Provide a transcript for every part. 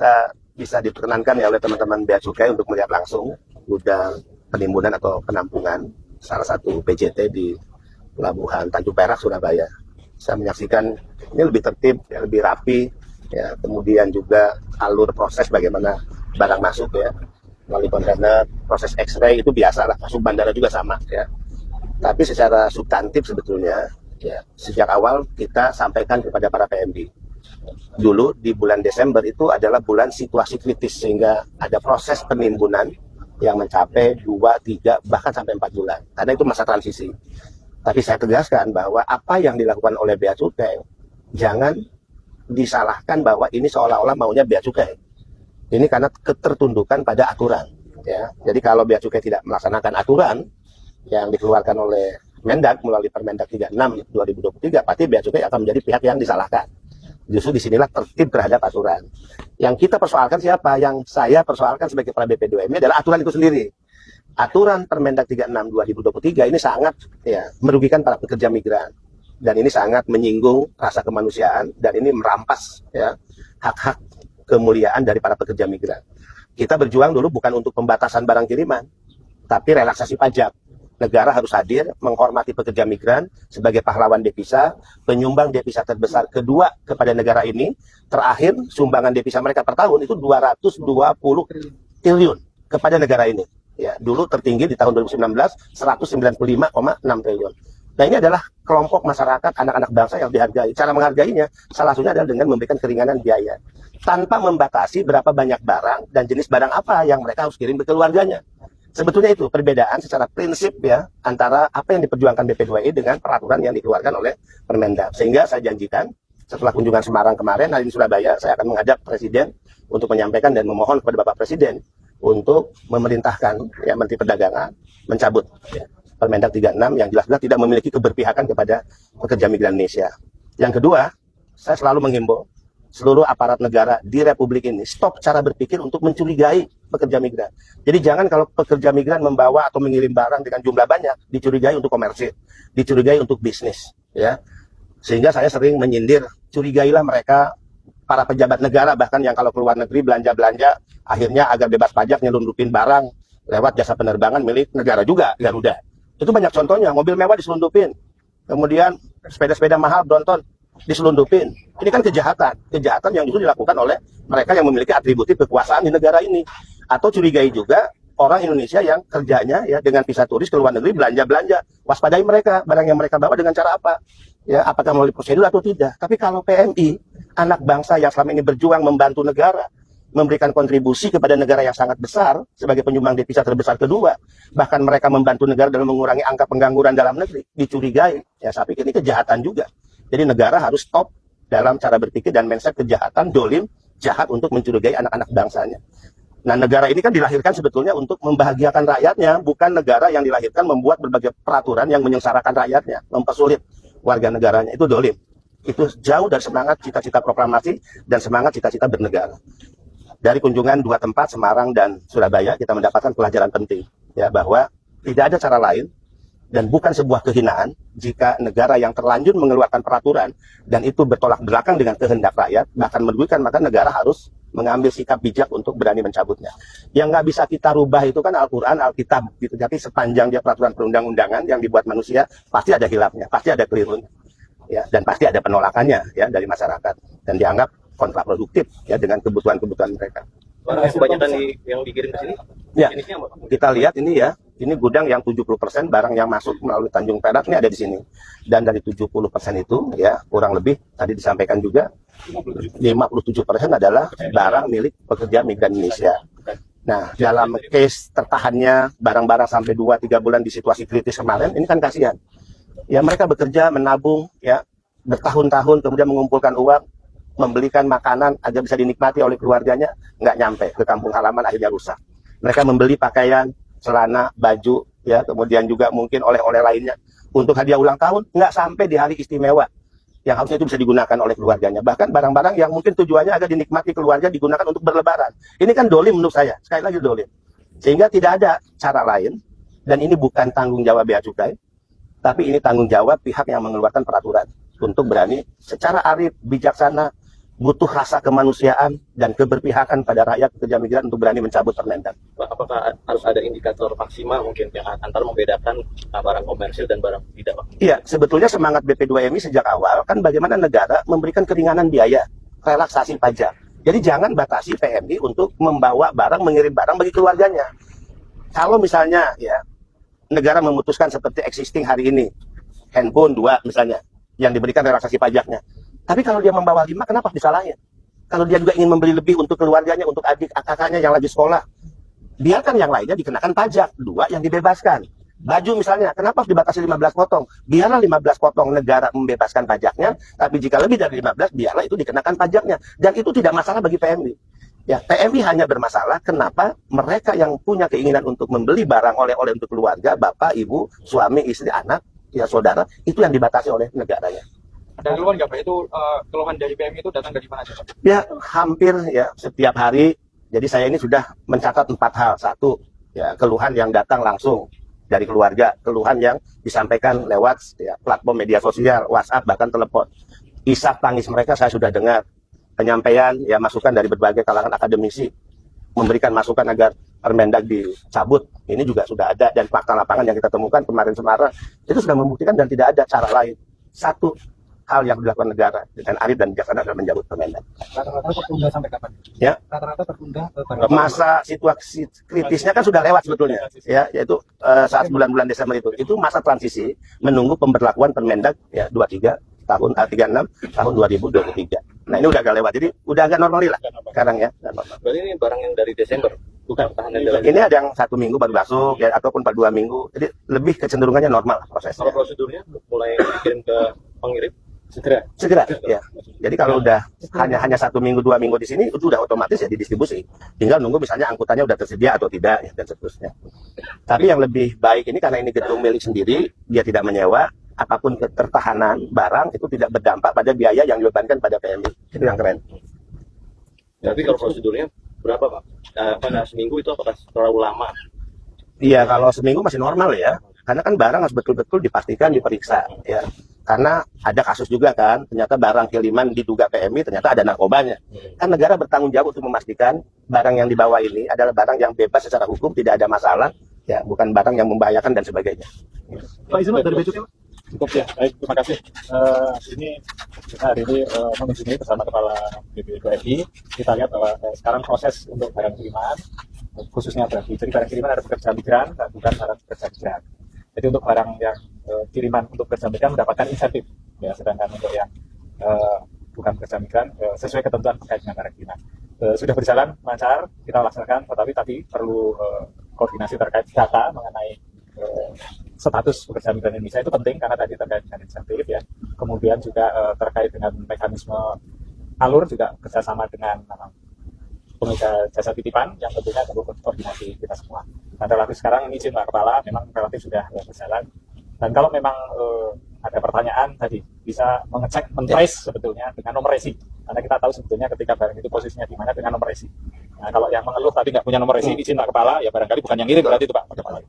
kita bisa diperkenankan ya oleh teman-teman Bea Cukai untuk melihat langsung gudang penimbunan atau penampungan salah satu PJT di Pelabuhan Tanjung Perak, Surabaya. Saya menyaksikan ini lebih tertib, ya, lebih rapi, ya, kemudian juga alur proses bagaimana barang masuk ya melalui kontainer, proses X-ray itu biasa lah, masuk bandara juga sama ya. Tapi secara substantif sebetulnya ya sejak awal kita sampaikan kepada para PMD. Dulu di bulan Desember itu adalah bulan situasi kritis sehingga ada proses penimbunan yang mencapai 2, 3, bahkan sampai 4 bulan. Karena itu masa transisi. Tapi saya tegaskan bahwa apa yang dilakukan oleh Bea Cukai jangan disalahkan bahwa ini seolah-olah maunya Bea Cukai. Ini karena ketertundukan pada aturan. Ya. Jadi kalau Bea Cukai tidak melaksanakan aturan yang dikeluarkan oleh Mendak melalui Permendak 36 2023, pasti Bea Cukai akan menjadi pihak yang disalahkan. Justru disinilah tertib terhadap aturan. Yang kita persoalkan siapa? Yang saya persoalkan sebagai kepala BP2M adalah aturan itu sendiri. Aturan Permendak 36 2023 ini sangat ya merugikan para pekerja migran. Dan ini sangat menyinggung rasa kemanusiaan dan ini merampas ya hak-hak kemuliaan dari para pekerja migran. Kita berjuang dulu bukan untuk pembatasan barang kiriman, tapi relaksasi pajak. Negara harus hadir, menghormati pekerja migran sebagai pahlawan devisa, penyumbang devisa terbesar kedua kepada negara ini. Terakhir, sumbangan devisa mereka per tahun itu 220 triliun kepada negara ini. Ya, dulu tertinggi di tahun 2019, 195,6 triliun. Nah, ini adalah kelompok masyarakat, anak-anak bangsa yang dihargai. Cara menghargainya, salah satunya adalah dengan memberikan keringanan biaya. Tanpa membatasi berapa banyak barang dan jenis barang apa yang mereka harus kirim ke keluarganya. Sebetulnya itu perbedaan secara prinsip ya antara apa yang diperjuangkan BP2I dengan peraturan yang dikeluarkan oleh Permendak. Sehingga saya janjikan setelah kunjungan Semarang kemarin, hari di Surabaya, saya akan mengajak Presiden untuk menyampaikan dan memohon kepada Bapak Presiden untuk memerintahkan ya Menteri Perdagangan mencabut ya, Permendak 36 yang jelas-jelas tidak memiliki keberpihakan kepada pekerja migran Indonesia. Yang kedua, saya selalu menghimbau seluruh aparat negara di Republik ini stop cara berpikir untuk mencurigai pekerja migran. Jadi jangan kalau pekerja migran membawa atau mengirim barang dengan jumlah banyak dicurigai untuk komersil, dicurigai untuk bisnis, ya. Sehingga saya sering menyindir, curigailah mereka para pejabat negara bahkan yang kalau keluar negeri belanja-belanja akhirnya agar bebas pajak nyelundupin barang lewat jasa penerbangan milik negara juga, Garuda. Itu banyak contohnya, mobil mewah diselundupin. Kemudian sepeda-sepeda mahal Brompton diselundupin. Ini kan kejahatan yang justru dilakukan oleh mereka yang memiliki atributif kekuasaan di negara ini. Atau curigai juga orang Indonesia yang kerjanya ya dengan visa turis ke luar negeri belanja-belanja. Waspadai mereka, barang yang mereka bawa dengan cara apa? Ya, apakah melalui prosedur atau tidak. Tapi kalau PMI, anak bangsa yang selama ini berjuang membantu negara, memberikan kontribusi kepada negara yang sangat besar sebagai penyumbang devisa terbesar kedua, bahkan mereka membantu negara dalam mengurangi angka pengangguran dalam negeri, dicurigai. Ya, saya pikir ini kejahatan juga. Jadi negara harus stop dalam cara berpikir dan mindset kejahatan, dolim, jahat untuk mencurigai anak-anak bangsanya. Nah, negara ini kan dilahirkan sebetulnya untuk membahagiakan rakyatnya, bukan negara yang dilahirkan membuat berbagai peraturan yang menyengsarakan rakyatnya, mempersulit warga negaranya. Itu dolim. Itu jauh dari semangat cita-cita proklamasi dan semangat cita-cita bernegara. Dari kunjungan dua tempat, Semarang dan Surabaya, kita mendapatkan pelajaran penting, ya, bahwa tidak ada cara lain dan bukan sebuah kehinaan jika negara yang terlanjur mengeluarkan peraturan dan itu bertolak belakang dengan kehendak rakyat, bahkan merugikan, maka negara harus mengambil sikap bijak untuk berani mencabutnya. Yang nggak bisa kita rubah itu kan Al-Quran, Alkitab, gitu. Jadi sepanjang dia peraturan perundang-undangan yang dibuat manusia, pasti ada hilafnya, pasti ada kelirunya, ya, dan pasti ada penolakannya ya dari masyarakat dan dianggap kontraproduktif ya dengan kebutuhan-kebutuhan mereka. Kebanyakan yang dikirim ke sini, ya, kita lihat ini ya, ini gudang yang 70% barang yang masuk melalui Tanjung Perak ini ada di sini. Dan dari 70% itu ya kurang lebih tadi disampaikan juga 57% adalah barang milik pekerja migran Indonesia. Nah, dalam case tertahannya barang-barang sampai 2-3 bulan di situasi kritis kemarin, ini kan kasihan. Ya, mereka bekerja, menabung ya bertahun-tahun, kemudian mengumpulkan uang, membelikan makanan agar bisa dinikmati oleh keluarganya, nggak nyampe ke kampung halaman, akhirnya rusak. Mereka membeli pakaian, celana, baju, ya, kemudian juga mungkin oleh-oleh lainnya untuk hadiah ulang tahun, nggak sampai di hari istimewa yang harusnya itu bisa digunakan oleh keluarganya. Bahkan barang-barang yang mungkin tujuannya agar dinikmati keluarga digunakan untuk berlebaran. Ini kan dolim menurut saya, sekali lagi dolim. Sehingga tidak ada cara lain, dan ini bukan tanggung jawab Bea Cukai, tapi ini tanggung jawab pihak yang mengeluarkan peraturan untuk berani secara arif, bijaksana, butuh rasa kemanusiaan dan keberpihakan pada rakyat pekerja migran untuk berani mencabut Permendag. Apakah harus ada indikator maksimal mungkin yang antara membedakan barang komersil dan barang tidak? Iya, sebetulnya semangat BP2MI sejak awal kan bagaimana negara memberikan keringanan biaya, relaksasi pajak. Jadi jangan batasi PMI untuk membawa barang, mengirim barang bagi keluarganya. Kalau misalnya ya negara memutuskan seperti existing hari ini, handphone 2 misalnya, yang diberikan relaksasi pajaknya. Tapi kalau dia membawa 5, kenapa disalahin? Kalau dia juga ingin membeli lebih untuk keluarganya, untuk adik kakaknya yang lagi sekolah, biarkan yang lainnya dikenakan pajak, 2 yang dibebaskan. Baju misalnya, kenapa harus dibatasi 15 potong? Biarlah 15 potong negara membebaskan pajaknya, tapi jika lebih dari 15, biarlah itu dikenakan pajaknya. Dan itu tidak masalah bagi PMI. Ya, PMI hanya bermasalah kenapa mereka yang punya keinginan untuk membeli barang oleh-oleh untuk keluarga, bapak, ibu, suami, istri, anak, ya saudara, itu yang dibatasi oleh negaranya. Ada keluhan nggak Pak? Itu keluhan dari PMI itu datang dari mana aja Pak? Ya, hampir ya setiap hari. Jadi saya ini sudah mencatat 4 hal. 1, ya keluhan yang datang langsung dari keluarga, keluhan yang disampaikan lewat ya, platform media sosial, WhatsApp, bahkan telepon. Isak tangis mereka saya sudah dengar. Penyampaian ya masukan dari berbagai kalangan akademisi memberikan masukan agar Permendag dicabut. Ini juga sudah ada, dan fakta lapangan yang kita temukan kemarin Semarang itu sudah membuktikan dan tidak ada cara lain. 1 hal yang dilakukan negara dengan arif dan bijaksana adalah mencabut Permendag. Rata-rata tertunda sampai kapan? Ya. Rata-rata tertunda. Masa situasi kritisnya kan sudah lewat sebetulnya, ya, yaitu saat bulan-bulan Desember itu masa transisi menunggu pemberlakuan Permendag ya 23 tahun 36 tahun 2023. Nah ini udah agak lewat, jadi udah agak normal lah sekarang ya. Berarti ini barang yang dari Desember, bukan tahanan dalam. Ini ada yang 1 minggu baru masuk ya, ataupun 2 minggu, jadi lebih kecenderungannya normal prosesnya. Kalau prosedurnya mulai dikirim ke pengirim segera Ya. Jadi kalau udah hanya 1 minggu 2 minggu di sini, itu udah otomatis ya didistribusi. Tinggal nunggu misalnya angkutannya udah tersedia atau tidak ya, dan seterusnya. Tapi yang lebih baik ini karena ini gedung milik sendiri, dia tidak menyewa, apapun ketertahanan barang itu tidak berdampak pada biaya yang dibebankan pada PMI. Itu yang keren. Tapi kalau prosedurnya berapa Pak? Pada seminggu itu apakah terlalu lama? Iya, kalau seminggu masih normal ya. Karena kan barang harus betul-betul dipastikan, diperiksa ya. Karena ada kasus juga kan, ternyata barang kiriman diduga PMI, ternyata ada narkobanya. Kan negara bertanggung jawab untuk memastikan barang yang dibawa ini adalah barang yang bebas secara hukum, tidak ada masalah, ya, bukan barang yang membahayakan dan sebagainya. Pak Izin dari BCT Pak? Cukup ya, baik, terima kasih. Ini kita hari ini mengunjungi bersama Kepala BP2MI. Kita lihat bahwa sekarang proses untuk barang kiriman, khususnya berarti jadi barang kiriman ada pekerja migran dan bukan barang pekerja migran. Jadi untuk barang yang kiriman untuk pekerja migran mendapatkan insentif, ya, sedangkan untuk yang bukan pekerja migran sesuai ketentuan terkait dengan barang kiriman. Sudah berjalan lancar, kita laksanakan, tetapi tadi perlu koordinasi terkait data mengenai status pekerja migran Indonesia. Itu penting karena tadi terkait dengan insentif ya. Kemudian juga terkait dengan mekanisme alur juga kerjasama dengan pengusaha jasa titipan yang tentunya perlu koordinasi kita semua. Dan relatif sekarang ini izin Pak Kepala memang relatif sudah berjalan. Dan kalau memang ada pertanyaan tadi bisa mengecek, men-trace sebetulnya dengan nomor resi. Karena kita tahu sebetulnya ketika barang itu posisinya di mana dengan nomor resi. Nah kalau yang mengeluh tadi nggak punya nomor resi, izin Pak Kepala, ya barangkali bukan yang ngirim berarti itu Pak Kepala.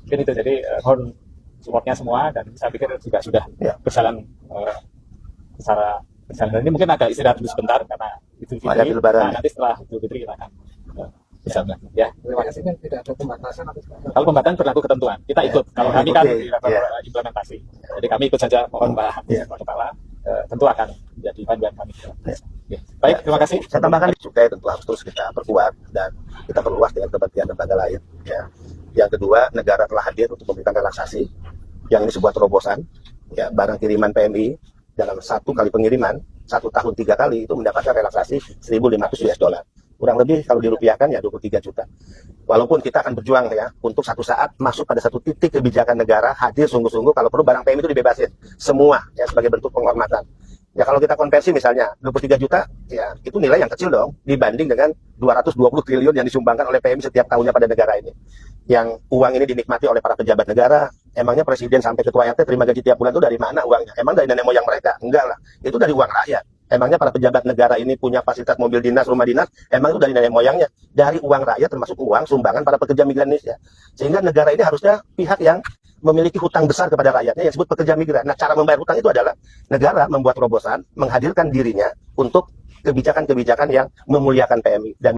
Mungkin itu, jadi mohon supportnya semua, dan saya pikir juga sudah berjalan secara berjalan. Ini mungkin agak istirahat dulu sebentar karena Idul Fitri. Nah, nanti setelah Idul Fitri kita akan ya, terima kasih. Tidak ada pembatasan atau kalau pembatasan berlaku ketentuan, kita ikut. Kalau kami kan di level implementasi, jadi kami ikut saja. Mohon Pak Kepala, tentu akan menjadi panduan kami. Baik, terima kasih. Saya tambahkan cukai tentu harus terus kita perkuat dan kita perluas dengan kementerian lembaga lain. Ya. Yang kedua, negara telah hadir untuk memberikan relaksasi. Yang ini sebuah terobosan. Ya, barang kiriman PMI dalam 1 kali pengiriman 1 tahun 3 kali itu mendapatkan relaksasi 1.500 US dollar. Kurang lebih kalau dirupiahkan ya 23 juta. Walaupun kita akan berjuang ya untuk satu saat masuk pada satu titik kebijakan negara hadir sungguh-sungguh kalau perlu barang PMI itu dibebasin semua ya sebagai bentuk penghormatan. Ya kalau kita konversi misalnya 23 juta ya itu nilai yang kecil dong dibanding dengan 220 triliun yang disumbangkan oleh PMI setiap tahunnya pada negara ini. Yang uang ini dinikmati oleh para pejabat negara. Emangnya presiden sampai ketua RT terima gaji tiap bulan itu dari mana uangnya? Emang dari nenek moyang mereka? Enggak lah. Itu dari uang rakyat. Emangnya para pejabat negara ini punya fasilitas mobil dinas, rumah dinas? Emang itu dari nenek moyangnya? Dari uang rakyat termasuk uang sumbangan para pekerja migran Indonesia. Sehingga negara ini harusnya pihak yang memiliki hutang besar kepada rakyatnya yang disebut pekerja migran. Nah, cara membayar hutang itu adalah negara membuat terobosan, menghadirkan dirinya untuk kebijakan-kebijakan yang memuliakan PMI dan